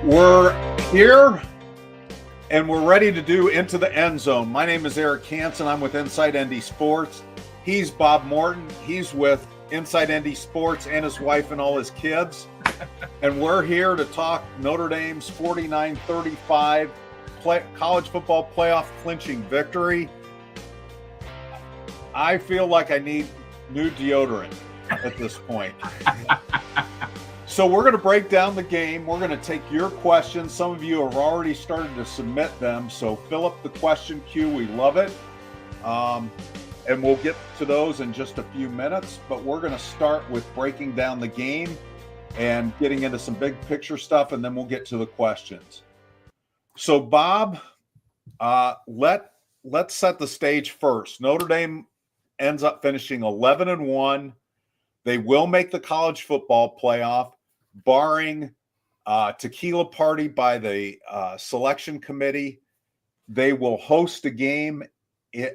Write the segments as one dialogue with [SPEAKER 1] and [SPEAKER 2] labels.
[SPEAKER 1] We're here and we're ready to do Into the End Zone. My name is Eric Hansen. I'm with Inside ND Sports. He's Bob Morton. He's with Inside ND Sports and his wife and all his kids. And we're here to talk Notre Dame's 49-35 college football playoff clinching victory. I feel like I need new deodorant at this point. So we're going to break down the game. We're going to take your questions. Some of you have already started to submit them, so fill up the question queue. We love it. And we'll get to those in just a few minutes, but we're going to start with breaking down the game and getting into some big picture stuff, and then we'll get to the questions. So, Bob, let's set the stage first. Notre Dame ends up finishing 11-1. They will make the college football playoff, barring tequila party by the selection committee. They will host a game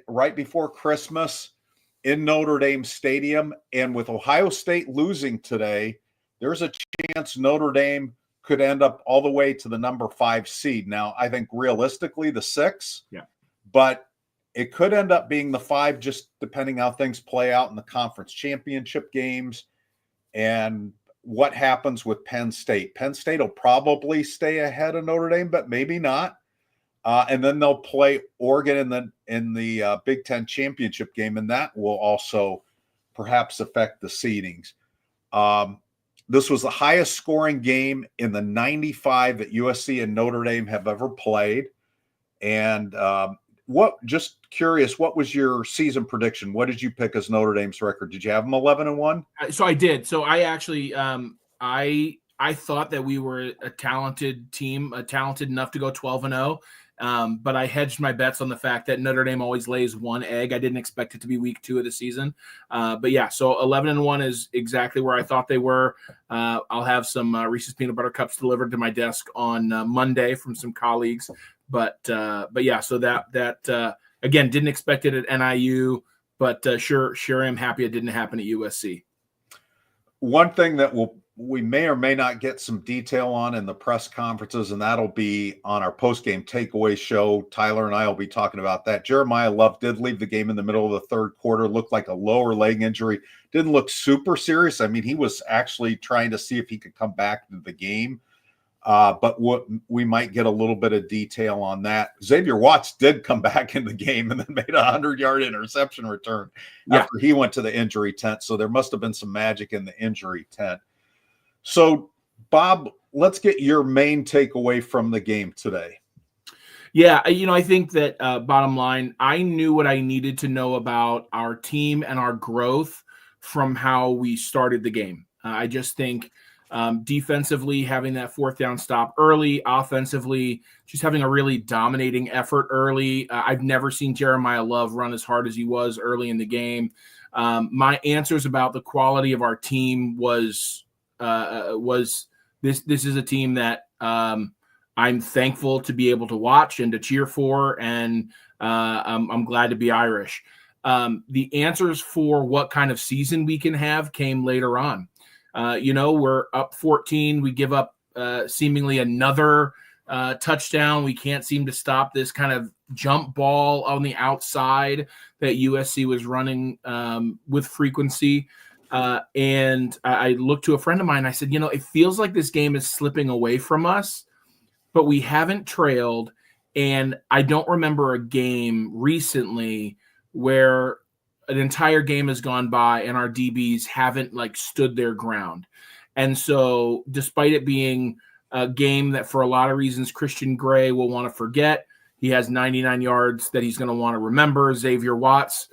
[SPEAKER 1] right before Christmas in Notre Dame Stadium. And with Ohio State losing today, there's a chance Notre Dame could end up all the way to the number 5 seed. Now, I think realistically the 6, but it could end up being the 5, just depending how things play out in the conference championship games and what happens with Penn State. Penn State will probably stay ahead of Notre Dame, but maybe not. And then they'll play Oregon in the Big Ten championship game, and that will also perhaps affect the seedings. This was the highest scoring game in the 95 that USC and Notre Dame have ever played. And just curious, what was your season prediction? What did you pick as Notre Dame's record? Did you have them 11-1?
[SPEAKER 2] So I did. So I actually, I thought that we were a talented team, talented enough to go 12-0. But I hedged my bets on the fact that Notre Dame always lays one egg. I didn't expect it to be week 2 of the season. But yeah, so 11-1 is exactly where I thought they were. I'll have some Reese's Peanut Butter Cups delivered to my desk on Monday from some colleagues. But yeah, so that again, didn't expect it at NIU, but sure am happy it didn't happen at USC.
[SPEAKER 1] One thing that we may or may not get some detail on in the press conferences, and that'll be on our post-game takeaway show. Tyler and I will be talking about that. Jeremiah Love did leave the game in the middle of the third quarter, looked like a lower leg injury. Didn't look super serious. I mean, he was actually trying to see if he could come back into the game. But we might get a little bit of detail on that. Xavier Watts did come back in the game and then made a 100-yard interception return after he went to the injury tent. So there must have been some magic in the injury tent. So, Bob, let's get your main takeaway from the game today.
[SPEAKER 2] Yeah, I think that bottom line, I knew what I needed to know about our team and our growth from how we started the game. I just think defensively, having that 4th down stop early, offensively, just having a really dominating effort early. I've never seen Jeremiah Love run as hard as he was early in the game. My answers about the quality of our team was this is a team that I'm thankful to be able to watch and to cheer for, and I'm glad to be Irish. The answers for what kind of season we can have came later on. We're up 14. We give up seemingly another touchdown. We can't seem to stop this kind of jump ball on the outside that USC was running with frequency. And I looked to a friend of mine. I said, it feels like this game is slipping away from us, but we haven't trailed. And I don't remember a game recently where an entire game has gone by and our DBs haven't stood their ground. And so despite it being a game that for a lot of reasons Christian Gray will want to forget, he has 99 yards that he's going to want to remember. Xavier Watts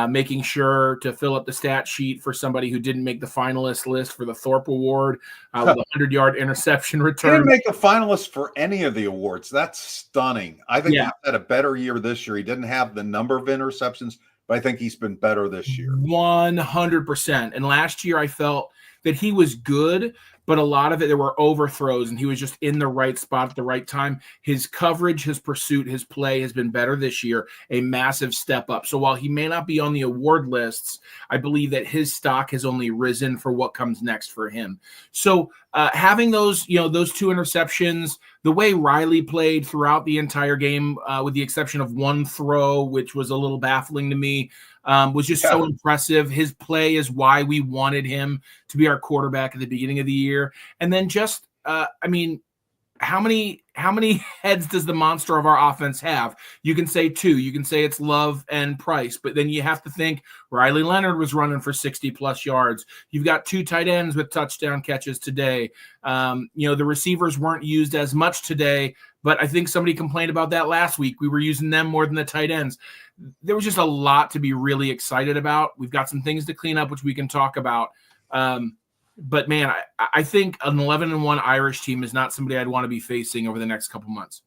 [SPEAKER 2] making sure to fill up the stat sheet for somebody who didn't make the finalist list for the Thorpe Award with a 100-yard interception return.
[SPEAKER 1] He didn't make a finalist for any of the awards. That's stunning. I think he had a better year this year. He didn't have the number of interceptions, but I think he's been better this year.
[SPEAKER 2] 100%. And last year I felt that he was good, but a lot of it, there were overthrows, and he was just in the right spot at the right time. His coverage, his pursuit, his play has been better this year, a massive step up. So while he may not be on the award lists, I believe that his stock has only risen for what comes next for him. So having those, those 2 interceptions, the way Riley played throughout the entire game, with the exception of one throw, which was a little baffling to me, was just so impressive. His play is why we wanted him to be our quarterback at the beginning of the year. And then just, how many heads does the monster of our offense have? You can say 2. You can say it's Love and Price, but then you have to think Riley Leonard was running for 60-plus yards. You've got 2 tight ends with touchdown catches today. The receivers weren't used as much today, but I think somebody complained about that last week. We were using them more than the tight ends. There was just a lot to be really excited about. We've got some things to clean up, which we can talk about. But man, I think an 11-1 Irish team is not somebody I'd want to be facing over the next couple months.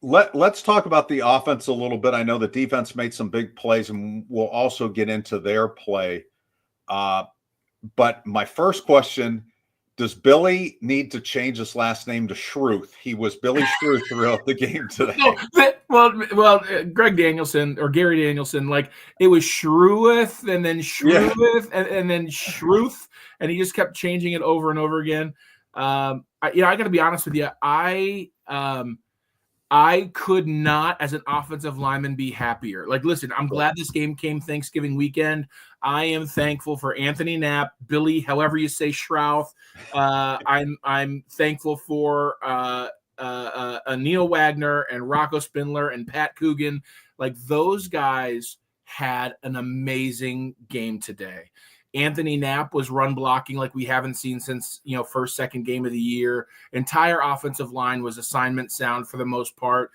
[SPEAKER 1] Let's talk about the offense a little bit. I know the defense made some big plays, and we'll also get into their play. But my first question, does Billy need to change his last name to Schruth? He was Billy Schruth throughout the game today.
[SPEAKER 2] Well, Greg Danielson or Gary Danielson, it was Schruth and then Schruth and then Schruth, and he just kept changing it over and over again. I got to be honest with you. I could not, as an offensive lineman, be happier. Listen, I'm glad this game came Thanksgiving weekend. I am thankful for Anthony Knapp, Billy, however you say Schrouth. I'm thankful for Neil Wagner and Rocco Spindler and Pat Coogan. Those guys had an amazing game today. Anthony Knapp was run blocking like we haven't seen since, first, second game of the year. Entire offensive line was assignment sound for the most part.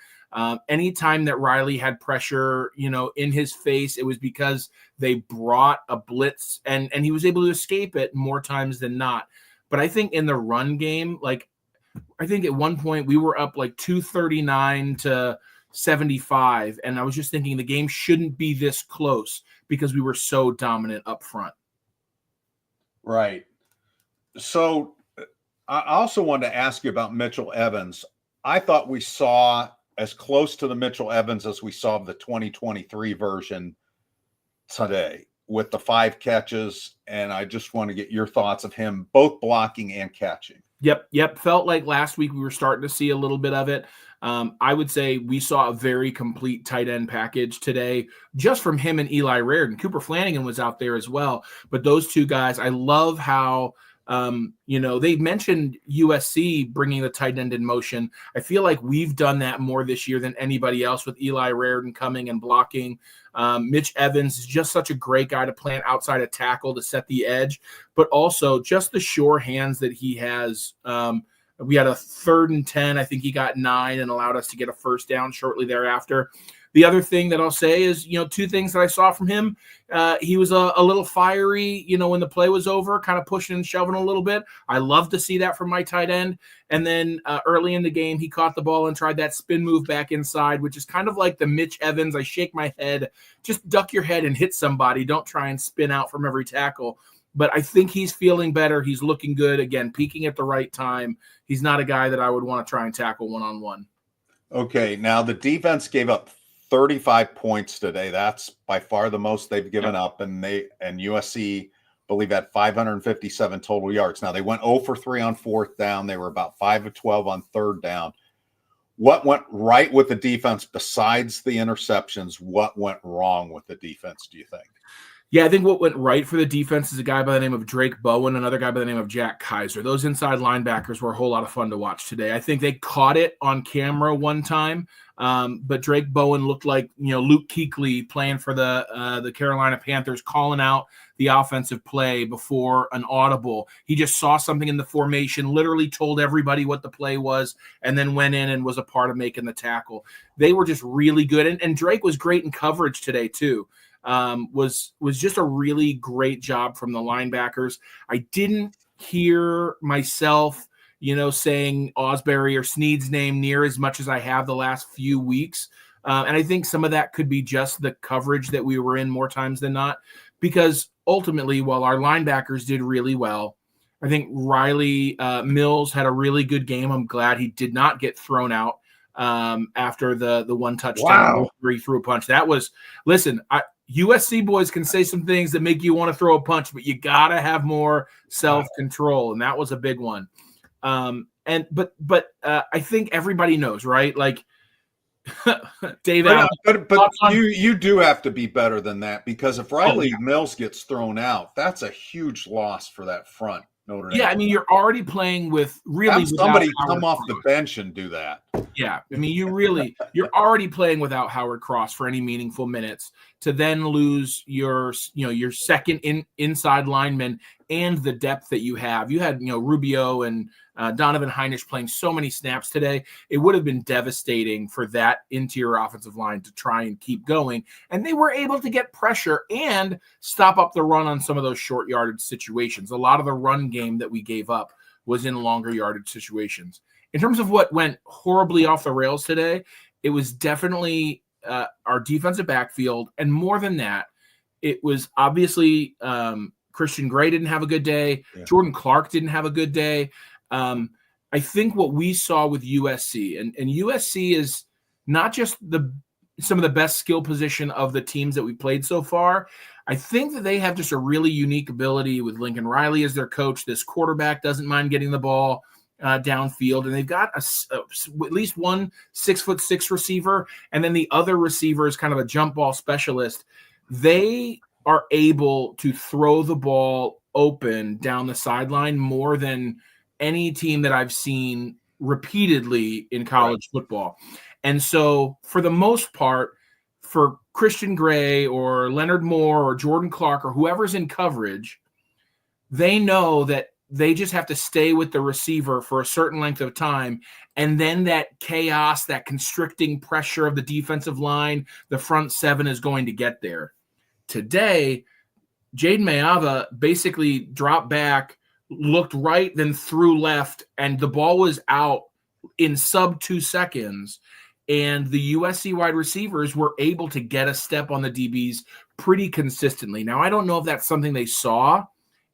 [SPEAKER 2] Anytime that Riley had pressure, in his face, it was because they brought a blitz and he was able to escape it more times than not. But I think in the run game, I think at one point we were up 239 to 75. And I was just thinking the game shouldn't be this close because we were so dominant up front.
[SPEAKER 1] Right. So I also wanted to ask you about Mitchell Evans. I thought we saw as close to the Mitchell Evans as we saw of the 2023 version today with the 5 catches. And I just want to get your thoughts of him, both blocking and catching.
[SPEAKER 2] Yep. Felt like last week we were starting to see a little bit of it. I would say we saw a very complete tight end package today, just from him and Eli Raridon. Cooper Flanagan was out there as well. But those 2 guys, I love how, they mentioned USC bringing the tight end in motion. I feel like we've done that more this year than anybody else with Eli Raridon coming and blocking. Mitch Evans is just such a great guy to plant outside a tackle to set the edge, but also just the sure hands that he has. We had a 3rd and 10. I think he got 9 and allowed us to get a first down shortly thereafter. The other thing that I'll say is, 2 things that I saw from him. He was a little fiery, when the play was over, kind of pushing and shoving a little bit. I love to see that from my tight end. And then early in the game, he caught the ball and tried that spin move back inside, which is kind of like the Mitch Evans. I shake my head, just duck your head and hit somebody. Don't try and spin out from every tackle. But I think he's feeling better. He's looking good. Again, peaking at the right time. He's not a guy that I would want to try and tackle one-on-one.
[SPEAKER 1] Okay, now the defense gave up 35 points today. That's by far the most they've given up, and USC, I believe, had 557 total yards. Now they went 0 for 3 on 4th down. They were about 5 of 12 on 3rd down. What went right with the defense besides the interceptions? What went wrong with the defense, do you think?
[SPEAKER 2] Yeah, I think what went right for the defense is a guy by the name of Drake Bowen, another guy by the name of Jack Kaiser. Those inside linebackers were a whole lot of fun to watch today. I think they caught it on camera one time, but Drake Bowen looked like Luke Kuechly playing for the Carolina Panthers, calling out the offensive play before an audible. He just saw something in the formation, literally told everybody what the play was, and then went in and was a part of making the tackle. They were just really good, and Drake was great in coverage today too. Was just a really great job from the linebackers. I didn't hear myself, saying Osbury or Snead's name near as much as I have the last few weeks. And I think some of that could be just the coverage that we were in more times than not, because ultimately, while our linebackers did really well, I think Riley Mills had a really good game. I'm glad he did not get thrown out after the one touchdown where he threw a punch. That was, listen, USC boys can say some things that make you want to throw a punch, but you got to have more self-control, and that was a big one. But I think everybody knows, right? Like, Dave Allen.
[SPEAKER 1] But you do have to be better than that, because if Riley Mills gets thrown out, that's a huge loss for that front. Notre Dame.
[SPEAKER 2] Yeah, I mean, you're already playing with really
[SPEAKER 1] have somebody come off the bench and do that.
[SPEAKER 2] Yeah, I mean, you're already playing without Howard Cross for any meaningful minutes, to then lose your second inside lineman and the depth that you have. You had Rubio and Donovan Heinisch playing so many snaps today. It would have been devastating for that interior offensive line to try and keep going. And they were able to get pressure and stop up the run on some of those short yardage situations. A lot of the run game that we gave up was in longer yardage situations. In terms of what went horribly off the rails today, it was definitely our defensive backfield. And more than that, it was obviously Christian Gray didn't have a good day. Yeah. Jordan Clark didn't have a good day. I think what we saw with USC, and USC is not just some of the best skill position of the teams that we played so far. I think that they have just a really unique ability with Lincoln Riley as their coach. This quarterback doesn't mind getting the ball downfield, and they've got at least one 6'6" receiver, and then the other receiver is kind of a jump ball specialist. They are able to throw the ball open down the sideline more than any team that I've seen repeatedly in college football. And so for the most part, for Christian Gray or Leonard Moore or Jordan Clark or whoever's in coverage, they know that they just have to stay with the receiver for a certain length of time. And then that chaos, that constricting pressure of the defensive line, the front seven is going to get there. Today, Jaden Mayava basically dropped back, looked right, then threw left, and the ball was out in sub 2 seconds. And the USC wide receivers were able to get a step on the DBs pretty consistently. Now, I don't know if that's something they saw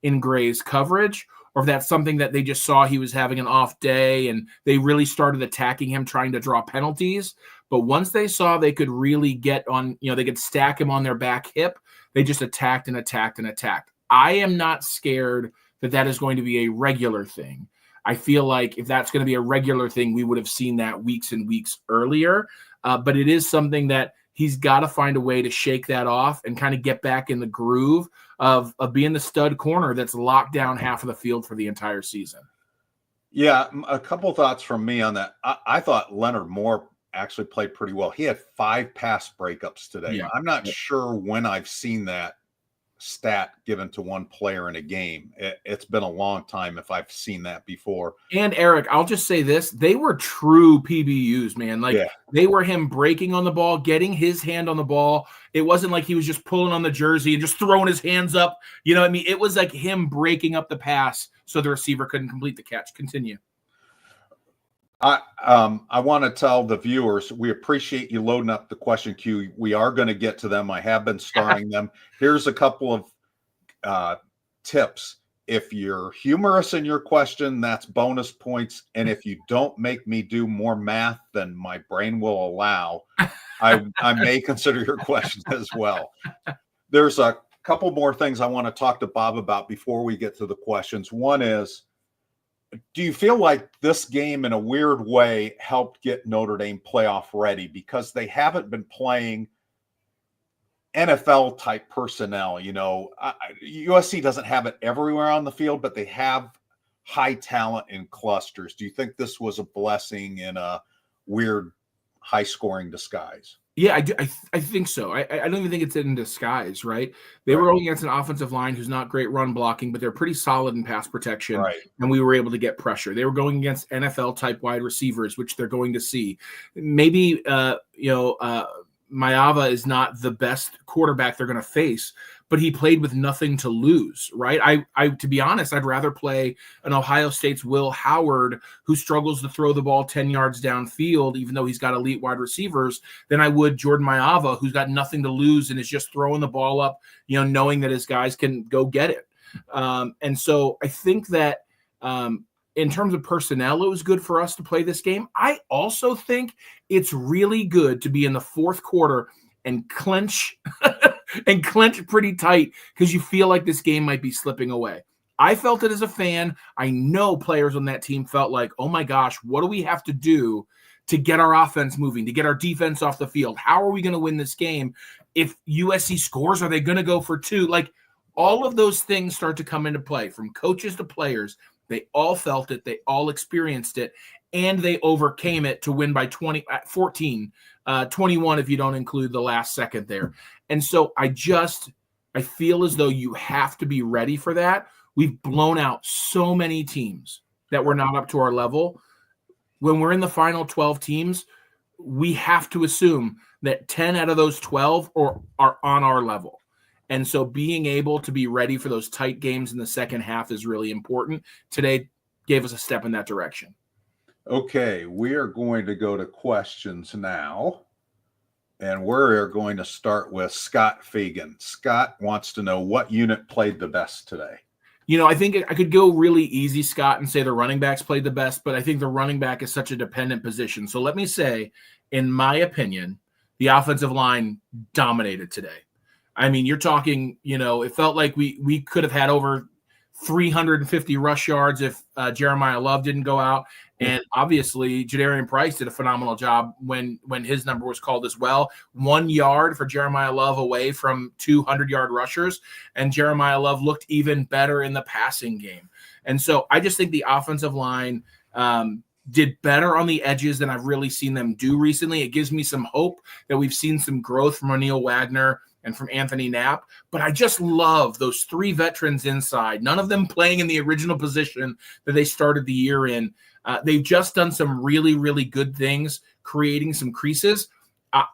[SPEAKER 2] in Gray's coverage, or if that's something that they just saw he was having an off day and they really started attacking him, trying to draw penalties. But once they saw they could really get on, they could stack him on their back hip, they just attacked and attacked and attacked. I am not scared that is going to be a regular thing. I feel like if that's going to be a regular thing, we would have seen that weeks and weeks earlier. But it is something that he's got to find a way to shake that off and kind of get back in the groove of being the stud corner that's locked down half of the field for the entire season.
[SPEAKER 1] Yeah, a couple thoughts from me on that. I thought Leonard Moore actually played pretty well. He had 5 pass breakups today. Yeah. I'm not sure when I've seen that stat given to one player in a game. It's been a long time if I've seen that before.
[SPEAKER 2] And Eric, I'll just say this, they were true PBUs, man. They were him breaking on the ball, getting his hand on the ball. It wasn't like he was just pulling on the jersey and just throwing his hands up. You know what I mean? It was like him breaking up the pass so the receiver couldn't complete the catch. Continue.
[SPEAKER 1] I want to tell the viewers, we appreciate you loading up the question queue. We are going to get to them. I have been starring them. Here's a couple of tips. If you're humorous in your question, that's bonus points. And if you don't make me do more math than my brain will allow, I may consider your questions as well. There's a couple more things I want to talk to Bob about before we get to the questions. One is, do you feel like this game in a weird way helped get Notre Dame playoff ready, because they haven't been playing NFL type personnel? USC doesn't have it everywhere on the field, but they have high talent in clusters. Do you think this was a blessing in a weird high scoring disguise?
[SPEAKER 2] Yeah, I do. I think so. I don't even think it's in disguise, right? They were going against an offensive line who's not great run blocking, but they're pretty solid in pass protection, and we were able to get pressure. They were going against NFL-type wide receivers, which they're going to see. Maybe, Mayava is not the best quarterback they're going to face, but he played with nothing to lose, right? I to be honest, I'd rather play an Ohio State's Will Howard, who struggles to throw the ball 10 yards downfield, even though he's got elite wide receivers, than I would Jordan Mayava, who's got nothing to lose and is just throwing the ball up, knowing that his guys can go get it. And so I think that in terms of personnel, it was good for us to play this game. I also think it's really good to be in the fourth quarter and clench and clench pretty tight because you feel like this game might be slipping away. I felt it as a fan. I know players on that team felt like, oh my gosh, what do we have to do to get our offense moving, to get our defense off the field? How are we going to win this game? If USC scores, are they going to go for two? Like, all of those things start to come into play, from coaches to players. They all felt it. They all experienced it, and they overcame it to win by 14, 21 if you don't include the last second there. And so I feel as though you have to be ready for that. We've blown out so many teams that were not up to our level. When we're in the final 12 teams, we have to assume that 10 out of those 12 are on our level. And so being able to be ready for those tight games in the second half is really important. Today gave us a step in that direction.
[SPEAKER 1] Okay, we are going to go to questions now. And we're going to start with Scott Fagan. Scott wants to know what unit played the best today.
[SPEAKER 2] I think I could go really easy, Scott, and say the running backs played the best, but I think the running back is such a dependent position. So let me say, in my opinion, the offensive line dominated today. I mean, you're talking, it felt like we could have had over 350 rush yards if Jeremiah Love didn't go out. And obviously, Jadarian Price did a phenomenal job when his number was called as well. 1 yard for Jeremiah Love away from 200-yard rushers, and Jeremiah Love looked even better in the passing game. And so I just think the offensive line did better on the edges than I've really seen them do recently. It gives me some hope that we've seen some growth from O'Neal Wagner and from Anthony Knapp. But I just love those three veterans inside, none of them playing in the original position that they started the year in. They've just done some really, really good things, creating some creases.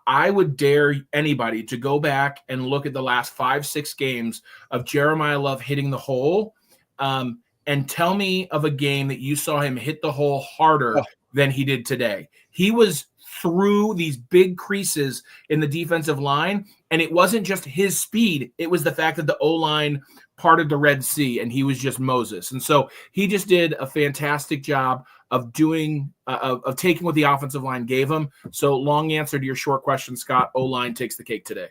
[SPEAKER 2] I would dare anybody to go back and look at the last 5-6 games of Jeremiah Love hitting the hole and tell me of a game that you saw him hit the hole harder than he did today. He was through these big creases in the defensive line, and it wasn't just his speed. It was the fact that the O-line parted the Red Sea, and he was just Moses. And so he just did a fantastic job of doing of taking what the offensive line gave him. So long answer to your short question, Scott, O-line takes the cake today.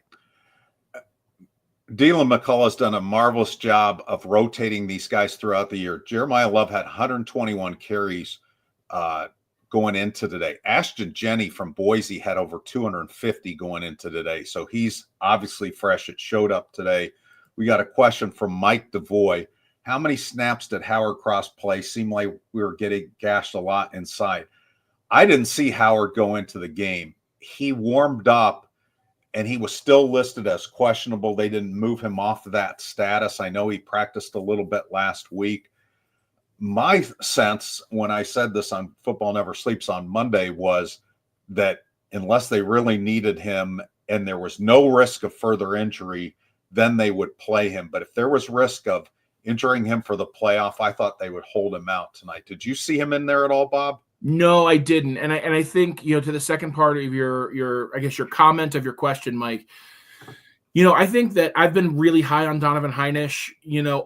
[SPEAKER 1] Dylan McCullough has done a marvelous job of rotating these guys throughout the year. Jeremiah Love had 121 carries going into today. Ashton Jenney from Boise had over 250 going into today. So he's obviously fresh. It showed up today. We got a question from Mike DeVoy. How many snaps did Howard Cross play? Seemed like we were getting gashed a lot inside. I didn't see Howard go into the game. He warmed up, and he was still listed as questionable. They didn't move him off of that status. I know he practiced a little bit last week. My sense when I said this on Football Never Sleeps on Monday was that unless they really needed him and there was no risk of further injury, then they would play him. But if there was risk of injuring him for the playoff, I thought they would hold him out tonight. Did you see him in there at all, Bob?
[SPEAKER 2] No, I didn't. And I think, to the second part of your comment of your question, Mike, I think that I've been really high on Donovan Heinisch,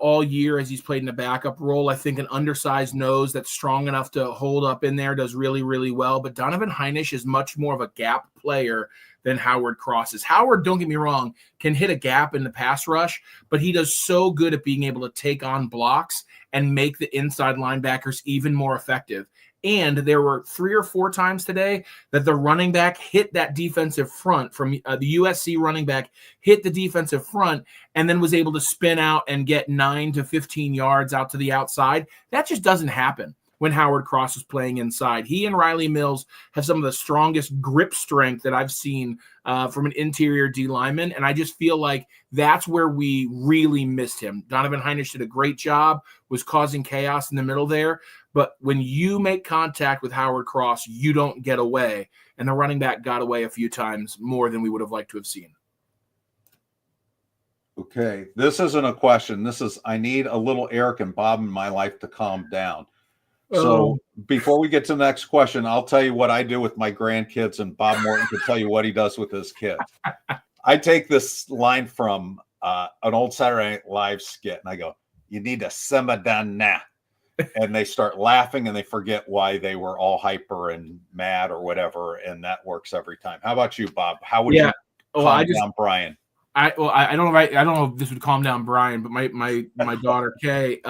[SPEAKER 2] all year as he's played in a backup role. I think an undersized nose that's strong enough to hold up in there does really, really well. But Donovan Heinisch is much more of a gap player than Howard Cross is. Howard, don't get me wrong, can hit a gap in the pass rush, but he does so good at being able to take on blocks and make the inside linebackers even more effective. And there were 3 or 4 times today that the running back hit that defensive front from the USC running back hit the defensive front and then was able to spin out and get 9 to 15 yards out to the outside. That just doesn't happen when Howard Cross is playing inside. He and Riley Mills have some of the strongest grip strength that I've seen from an interior D lineman, and I just feel like that's where we really missed him. Donovan Heinisch did a great job, was causing chaos in the middle there, but when you make contact with Howard Cross, you don't get away, and the running back got away a few times more than we would have liked to have seen.
[SPEAKER 1] Okay, this isn't a question. This is, I need a little Eric and Bob in my life to calm down. So before we get to the next question, I'll tell you what I do with my grandkids, and Bob Morton can tell you what he does with his kids. I take this line from an old Saturday Night Live skit, and I go, You need to simmer down now. And they start laughing and they forget why they were all hyper and mad or whatever. And that works every time. How about you, Bob? How would you calm down Brian?
[SPEAKER 2] I don't know if this would calm down Brian, but my daughter Kay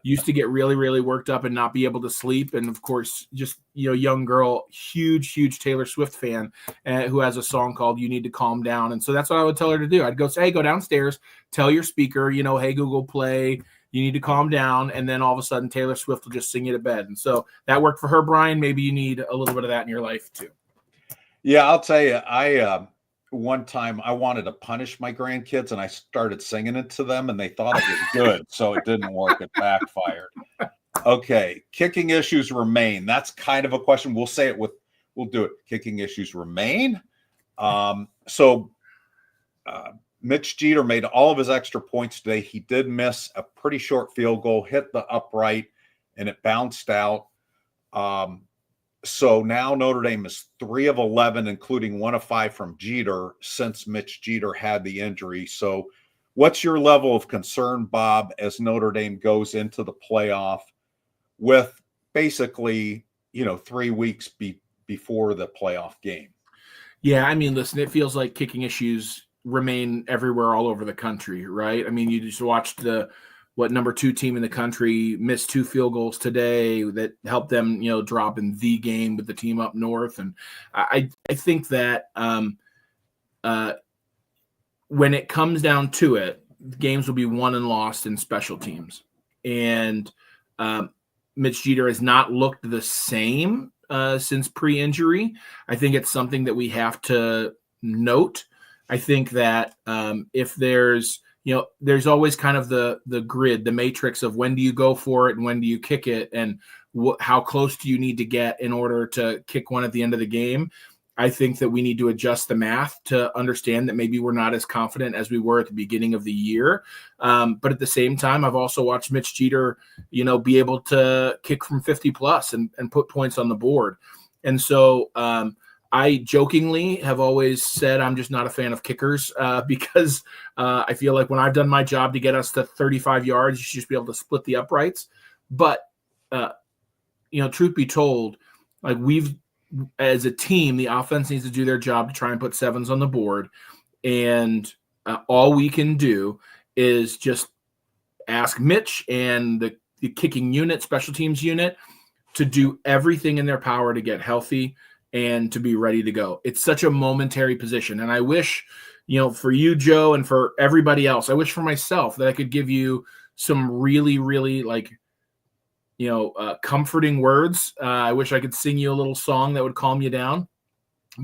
[SPEAKER 2] used to get really worked up and not be able to sleep, and of course, just young girl, huge Taylor Swift fan, who has a song called "You Need to Calm Down," and so that's what I would tell her to do. I'd go say, hey, go downstairs, tell your speaker, hey Google Play, you need to calm down, and then all of a sudden Taylor Swift will just sing you to bed, and so that worked for her. Brian, maybe you need a little bit of that in your life too.
[SPEAKER 1] Yeah, I'll tell you, one time I wanted to punish my grandkids and I started singing it to them and they thought it was good. So it didn't work. It backfired. Okay. Kicking issues remain. That's kind of a question. We'll do it. Kicking issues remain. Mitch Jeter made all of his extra points today. He did miss a pretty short field goal, hit the upright, and it bounced out. So now Notre Dame is 3 of 11, including 1 of 5 from Jeter since Mitch Jeter had the injury. So what's your level of concern, Bob, as Notre Dame goes into the playoff with basically, 3 weeks before the playoff game?
[SPEAKER 2] Yeah, I mean, listen, it feels like kicking issues remain everywhere all over the country, right? I mean, you just watched number 2 team in the country missed 2 field goals today that helped them, drop in the game with the team up north. And I think that when it comes down to it, games will be won and lost in special teams. And Mitch Jeter has not looked the same since pre-injury. I think it's something that we have to note. I think that if there's always kind of the grid, the matrix of when do you go for it and when do you kick it, and how close do you need to get in order to kick one at the end of the game. I think that we need to adjust the math to understand that maybe we're not as confident as we were at the beginning of the year. But at the same time, I've also watched Mitch Jeter, be able to kick from 50 plus and put points on the board. And so I jokingly have always said I'm just not a fan of kickers because I feel like when I've done my job to get us to 35 yards, you should just be able to split the uprights. But, truth be told, like as a team, the offense needs to do their job to try and put 7s on the board. And all we can do is just ask Mitch and the kicking unit, special teams unit, to do everything in their power to get healthy and to be ready to go. It's such a momentary position. And I wish, for you, Joe, and for everybody else, I wish for myself that I could give you some really, really comforting words. I wish I could sing you a little song that would calm you down.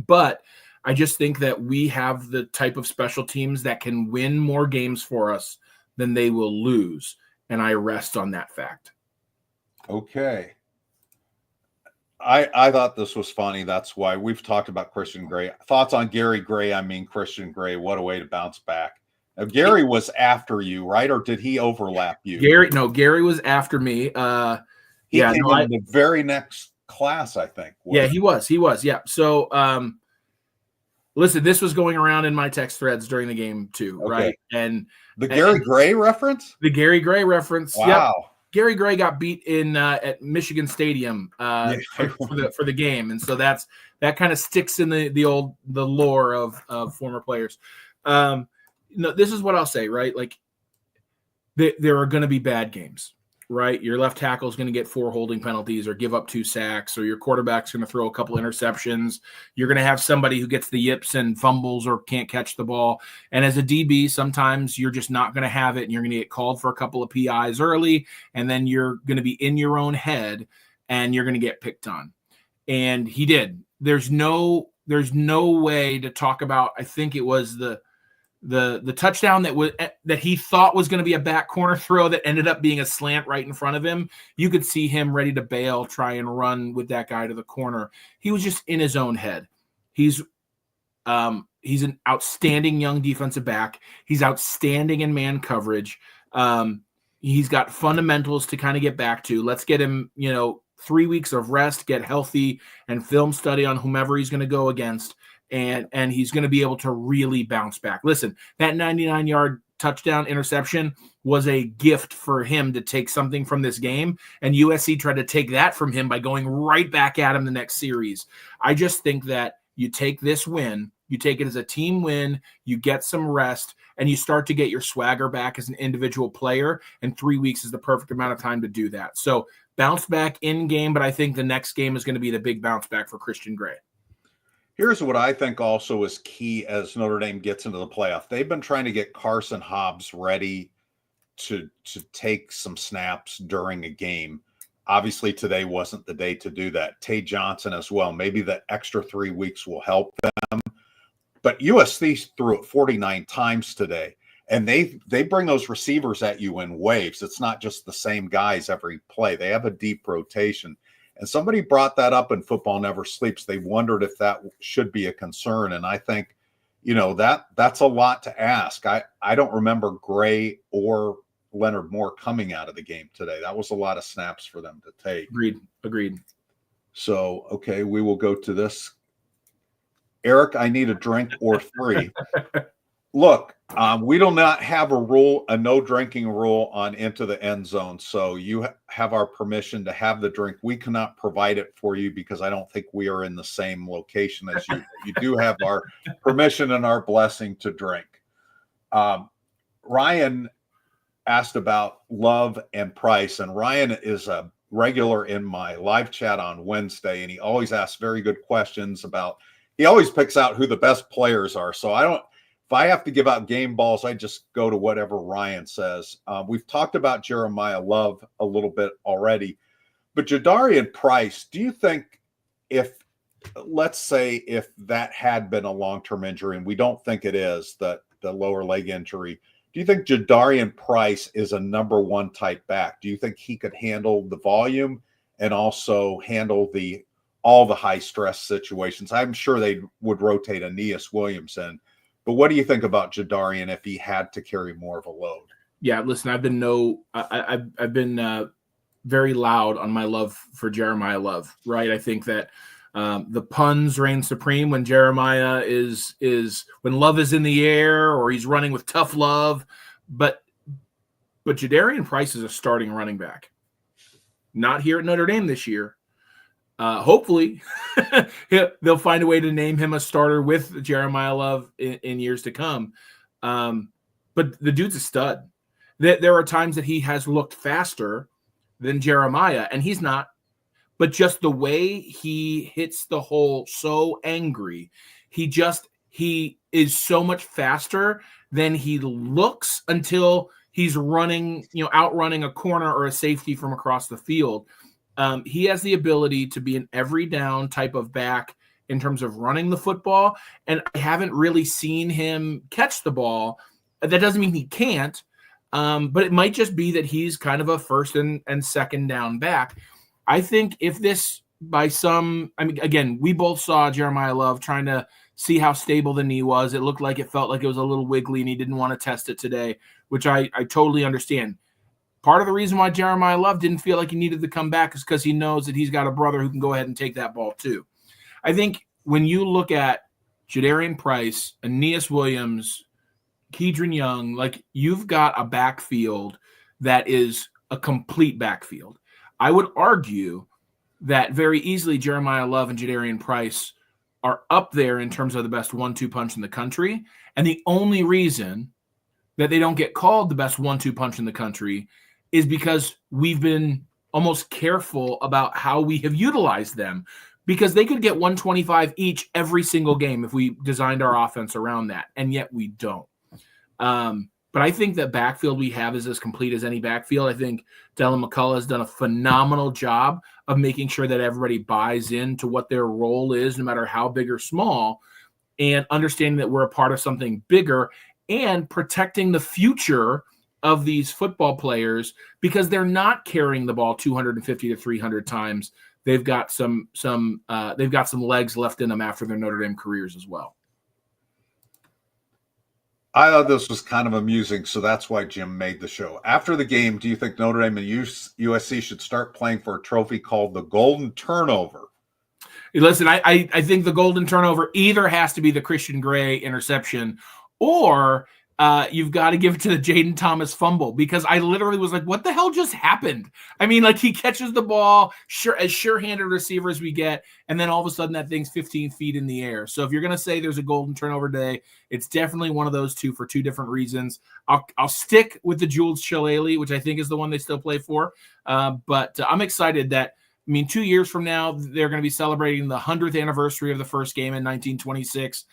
[SPEAKER 2] But I just think that we have the type of special teams that can win more games for us than they will lose. And I rest on that fact.
[SPEAKER 1] Okay. I thought this was funny. That's why we've talked about Christian Gray. Thoughts on Gary Gray? I mean, Christian Gray, what a way to bounce back. Now, Gary was after you, right? Or did he overlap you?
[SPEAKER 2] Gary was after me.
[SPEAKER 1] He came in the very next class, I think.
[SPEAKER 2] Yeah, he was. Yeah. So, listen, this was going around in my text threads during the game too, okay. Right? And
[SPEAKER 1] the Gary Gray reference?
[SPEAKER 2] The Gary Gray reference.
[SPEAKER 1] Wow.
[SPEAKER 2] Yep. Gary Gray got beat in at Michigan Stadium for the game, and so that kind of sticks in the lore of former players. This is what I'll say, right? Like there are going to be bad games, right? Your left tackle is going to get 4 holding penalties or give up 2 sacks, or your quarterback's going to throw a couple interceptions. You're going to have somebody who gets the yips and fumbles or can't catch the ball. And as a DB, sometimes you're just not going to have it, and you're going to get called for a couple of PIs early, and then you're going to be in your own head, and you're going to get picked on. And he did. There's no way to talk about. I think it was the touchdown that he thought was going to be a back corner throw that ended up being a slant right in front of him. You could see him ready to bail, try and run with that guy to the corner. He was just in his own head. He's an outstanding young defensive back. He's outstanding in man coverage. He's got fundamentals to kind of get back to. Let's get him, 3 weeks of rest, get healthy, and film study on whomever he's going to go against. And he's going to be able to really bounce back. Listen, that 99-yard touchdown interception was a gift for him to take something from this game, and USC tried to take that from him by going right back at him the next series. I just think that you take this win, you take it as a team win, you get some rest, and you start to get your swagger back as an individual player, and 3 weeks is the perfect amount of time to do that. So bounce back in game, but I think the next game is going to be the big bounce back for Christian Gray.
[SPEAKER 1] Here's what I think also is key as Notre Dame gets into the playoff. They've been trying to get Carson Hobbs ready to take some snaps during a game. Obviously, today wasn't the day to do that. Tay Johnson as well. Maybe the extra 3 weeks will help them. But USC threw it 49 times today, and they bring those receivers at you in waves. It's not just the same guys every play. They have a deep rotation. And somebody brought that up in Football Never Sleeps. They wondered if that should be a concern. And I think, that's a lot to ask. I don't remember Gray or Leonard Moore coming out of the game today. That was a lot of snaps for them to take.
[SPEAKER 2] Agreed.
[SPEAKER 1] So, okay, we will go to this. Eric, I need a drink or three. Look, we do not have a no drinking rule on Into the End Zone. So you have our permission to have the drink. We cannot provide it for you because I don't think we are in the same location as you. You do have our permission and our blessing to drink. Ryan asked about Love and Price, and Ryan is a regular in my live chat on Wednesday, and he always asks very good questions he always picks out who the best players are. So if I have to give out game balls, I just go to whatever Ryan says. We've talked about Jeremiah Love a little bit already, but Jadarian Price, do you think let's say if that had been a long-term injury, and we don't think it is, the lower leg injury, do you think Jadarian Price is a number one type back? Do you think he could handle the volume and also handle all the high stress situations? I'm sure they would rotate Aeneas Williams in, but what do you think about Jadarian if he had to carry more of a load?
[SPEAKER 2] Yeah, listen, I've been very loud on my love for Jeremiah Love, right? I think that the puns reign supreme when Jeremiah is when Love is in the air or he's running with tough love, but Jadarian Price is a starting running back. Not here at Notre Dame this year. Hopefully they'll find a way to name him a starter with Jeremiah Love in years to come. But the dude's a stud. There are times that he has looked faster than Jeremiah, and he's not. But just the way he hits the hole so angry, he is so much faster than he looks until he's running, outrunning a corner or a safety from across the field. He has the ability to be an every down type of back in terms of running the football, and I haven't really seen him catch the ball. That doesn't mean he can't, but it might just be that he's kind of a first and second down back. I think if this again, we both saw Jeremiah Love trying to see how stable the knee was. It felt like it was a little wiggly, and he didn't want to test it today, which I totally understand. Part of the reason why Jeremiah Love didn't feel like he needed to come back is because he knows that he's got a brother who can go ahead and take that ball too. I think when you look at Jadarian Price, Aeneas Williams, Kedron Young, you've got a backfield that is a complete backfield. I would argue that very easily Jeremiah Love and Jadarian Price are up there in terms of the best 1-2 punch in the country. And the only reason that they don't get called the best 1-2 punch in the country is because we've been almost careful about how we have utilized them, because they could get 125 each every single game if we designed our offense around that, and yet we don't. But I think that backfield we have is as complete as any backfield. I think Dylan McCullough has done a phenomenal job of making sure that everybody buys into what their role is, no matter how big or small, and understanding that we're a part of something bigger and protecting the future of these football players, because they're not carrying the ball 250 to 300 times. They've got some legs left in them after their Notre Dame careers as well.
[SPEAKER 1] I thought this was kind of amusing, so that's why Jim made the show. After the game, do you think Notre Dame and USC should start playing for a trophy called the Golden Turnover?
[SPEAKER 2] Listen, I think the Golden Turnover either has to be the Christian Gray interception, or you've got to give it to the Jaden Thomas fumble, because I literally was like, what the hell just happened? I mean, like, he catches the ball, as sure-handed receiver as we get, and then all of a sudden that thing's 15 feet in the air. So if you're going to say there's a golden turnover day, it's definitely one of those two for two different reasons. I'll stick with the Jules Shillelagh, which I think is the one they still play for. But I'm excited that, I mean, 2 years from now, they're going to be celebrating the 100th anniversary of the first game in 1926.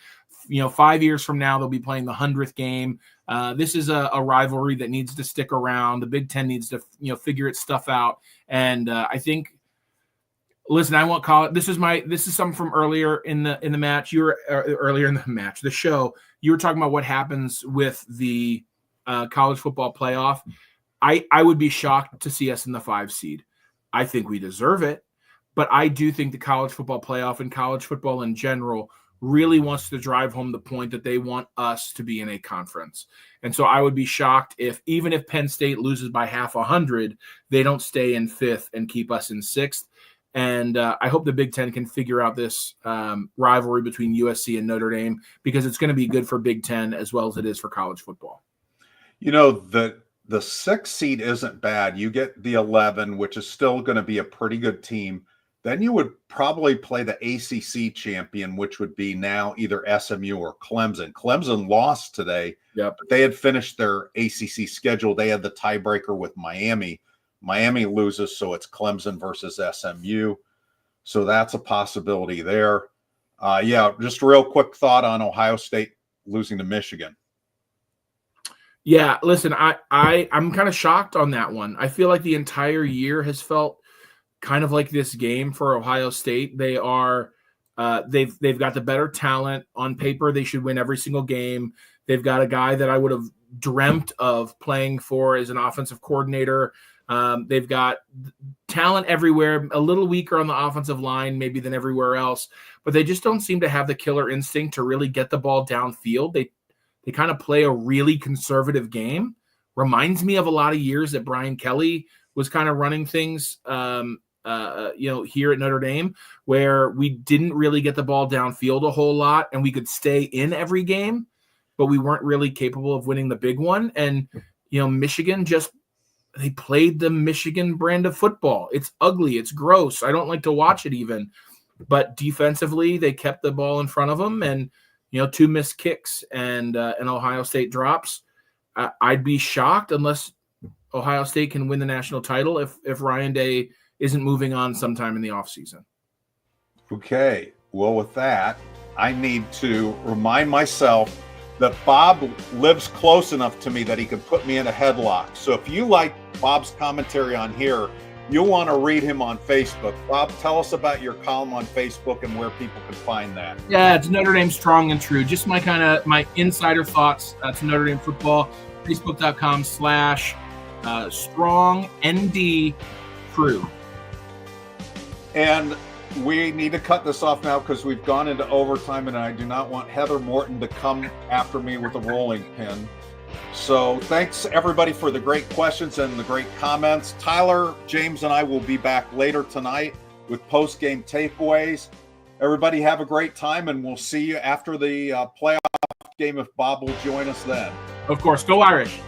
[SPEAKER 2] 5 years from now, they'll be playing the 100th game. This is a rivalry that needs to stick around. The Big Ten needs to, figure its stuff out. And I think, listen, I won't call it. This is something from earlier in the match. You were earlier in the match, the show. You were talking about what happens with the college football playoff. I would be shocked to see us in the 5 seed. I think we deserve it, but I do think the college football playoff and college football in general really wants to drive home the point that they want us to be in a conference. And so I would be shocked if, even if Penn State loses by 100, they don't stay in 5th and keep us in 6th. And I hope the Big Ten can figure out this rivalry between USC and Notre Dame, because it's going to be good for Big Ten as well as it is for college football.
[SPEAKER 1] The 6th seed isn't bad. You get the 11, which is still going to be a pretty good team. Then you would probably play the ACC champion, which would be now either SMU or Clemson. Clemson lost today.
[SPEAKER 2] Yep.
[SPEAKER 1] But they had finished their ACC schedule. They had the tiebreaker with Miami. Miami loses, so it's Clemson versus SMU. So that's a possibility there. Just a real quick thought on Ohio State losing to Michigan.
[SPEAKER 2] Yeah, listen, I'm kind of shocked on that one. I feel like the entire year has felt kind of like this game for Ohio State. They are they've got the better talent. On paper, they should win every single game. They've got a guy that I would have dreamt of playing for as an offensive coordinator. They've got talent everywhere, a little weaker on the offensive line maybe than everywhere else, but they just don't seem to have the killer instinct to really get the ball downfield. They kind of play a really conservative game. Reminds me of a lot of years that Brian Kelly was kind of running things here at Notre Dame, where we didn't really get the ball downfield a whole lot, and we could stay in every game, but we weren't really capable of winning the big one. And, Michigan they played the Michigan brand of football. It's ugly. It's gross. I don't like to watch it even, but defensively they kept the ball in front of them, and, 2 missed kicks and Ohio State drops. I'd be shocked unless Ohio State can win the national title if Ryan Day isn't moving on sometime in the offseason.
[SPEAKER 1] Okay. Well, with that, I need to remind myself that Bob lives close enough to me that he can put me in a headlock. So if you like Bob's commentary on here, you'll want to read him on Facebook. Bob, tell us about your column on Facebook and where people can find that.
[SPEAKER 2] Yeah, it's Notre Dame Strong and True. Just my insider thoughts to Notre Dame football. Facebook.com/strong ND True.
[SPEAKER 1] And we need to cut this off now because we've gone into overtime, and I do not want Heather Morton to come after me with a rolling pin. So thanks, everybody, for the great questions and the great comments. Tyler, James, and I will be back later tonight with post-game takeaways. Everybody have a great time, and we'll see you after the playoff game if Bob will join us then.
[SPEAKER 2] Of course. Go Irish.